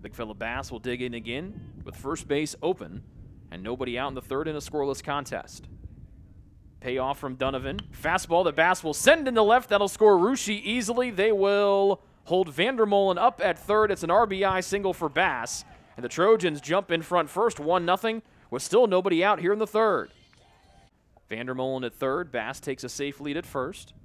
Big fella Bass will dig in again with first base open and nobody out in the third in a scoreless contest. Payoff from Donovan. Fastball that Bass will send into left. That'll score Ruschi easily. They will hold Vandermolen up at third. It's an RBI single for Bass. And the Trojans jump in front first, 1-0, with still nobody out here in the third. Vandermolen at third. Bass takes a safe lead at first.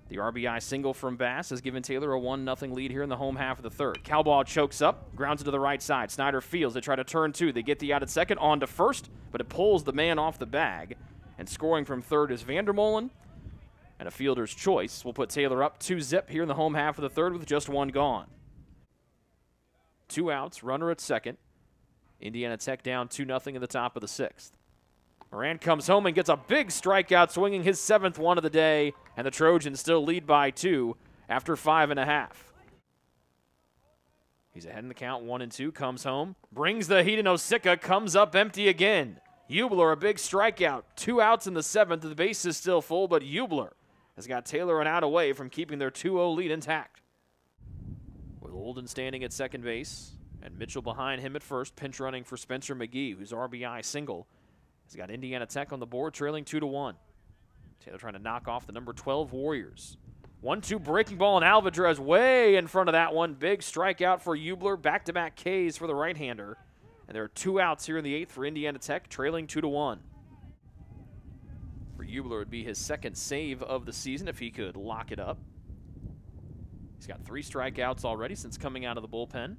The RBI single from Bass has given Taylor a 1-0 lead here in the home half of the third. Cowball chokes up, grounds it to the right side. Snyder fields. They try to turn two. They get the out at second, on to first, but it pulls the man off the bag. And scoring from third is Vandermolen. And a fielder's choice will put Taylor up 2-0 here in the home half of the third with just one gone. 2 outs, runner at second. Indiana Tech down 2-0 in the top of the sixth. Moran comes home and gets a big strikeout, swinging his 7th one of the day, and the Trojans still lead by 2 after 5.5. He's ahead in the count, 1-2, comes home, brings the heat, and Osika comes up empty again. Hubler, a big strikeout, 2 outs in the 7th. The base is still full, but Hubler has got Taylor an out away from keeping their 2-0 lead intact. With Olden standing at second base, and Mitchell behind him at first, pinch running for Spencer McGee, whose RBI single has got Indiana Tech on the board, trailing 2-1. Taylor trying to knock off the number 12 Warriors. 1-2 breaking ball, and Alvarez way in front of that one. Big strikeout for Hubler. Back-to-back Ks for the right-hander. And there are 2 outs here in the 8th for Indiana Tech, trailing 2-1. For Hubler, it would be his 2nd save of the season if he could lock it up. He's got 3 strikeouts already since coming out of the bullpen. And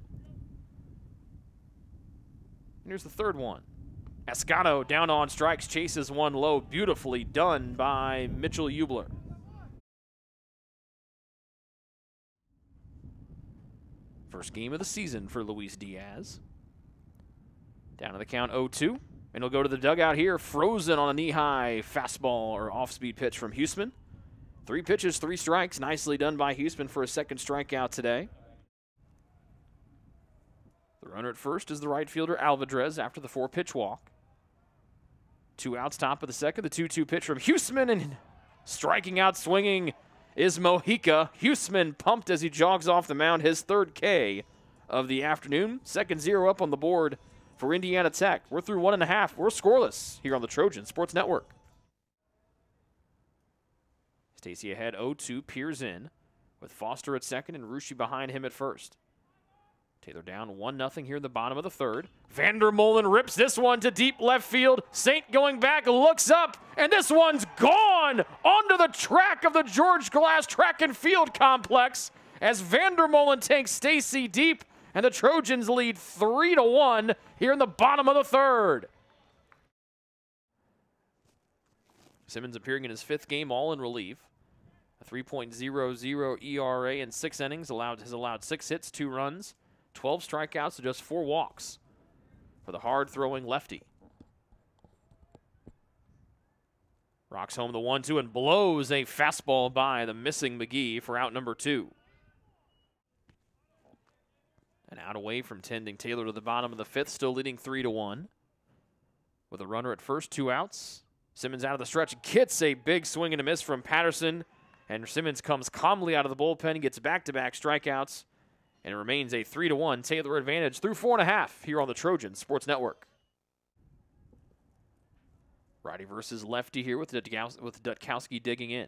here's the 3rd one. Escato down on strikes, chases one low. Beautifully done by Mitchell Hubler. First game of the season for Luis Diaz. Down to the count 0-2. And he'll go to the dugout here, frozen on a knee-high fastball or off-speed pitch from Huseman. 3 pitches, 3 strikes. Nicely done by Huseman for his 2nd strikeout today. The runner at first is the right fielder Alvarez after the 4-pitch walk. 2 outs, top of the 2nd. The 2-2 pitch from Huseman, and striking out, swinging is Mojica. Huseman pumped as he jogs off the mound, his 3rd K of the afternoon. 2nd 0 up on the board for Indiana Tech. We're through 1.5. We're scoreless here on the Trojan Sports Network. Stacy ahead 0-2, peers in with Foster at second and Ruschi behind him at first. Taylor down 1-0 here in the bottom of the 3rd. Vandermolen rips this one to deep left field. Saint going back, looks up, and this one's gone onto the track of the George Glass Track and Field Complex as Vandermolen takes Stacy deep, and the Trojans lead 3-1 here in the bottom of the 3rd. Simmons appearing in his 5th game, all in relief. A 3.00 ERA in 6 innings, has allowed 6 hits, 2 runs, 12 strikeouts to just 4 walks for the hard-throwing lefty. Rocks home the 1-2 and blows a fastball by the missing McGee for out number 2. And out away from tending Taylor to the bottom of the 5th, still leading 3-1. With a runner at first, 2 outs. Simmons out of the stretch, gets a big swing and a miss from Patterson. And Simmons comes calmly out of the bullpen, gets back-to-back strikeouts, and it remains a 3-1 Taylor advantage through 4.5 here on the Trojan Sports Network. Righty versus lefty here with Dutkowski digging in.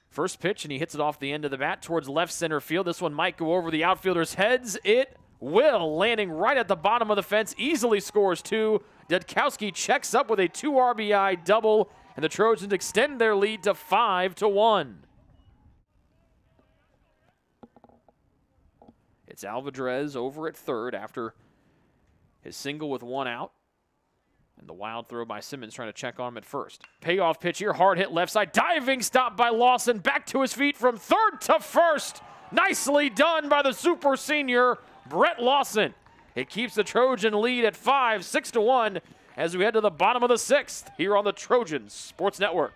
First pitch, and he hits it off the end of the bat towards left center field. This one might go over the outfielders' heads. It will, landing right at the bottom of the fence, easily scores 2. Dutkowski checks up with a 2 RBI double, and the Trojans extend their lead to 5-1. It's Alvarez over at 3rd after his single with 1 out. And the wild throw by Simmons trying to check on him at first. Payoff pitch here, hard hit left side. Diving stop by Lawson. Back to his feet from 3rd to 1st. Nicely done by the super senior, Brett Lawson. It keeps the Trojan lead at 6-1 as we head to the bottom of the 6th here on the Trojans Sports Network.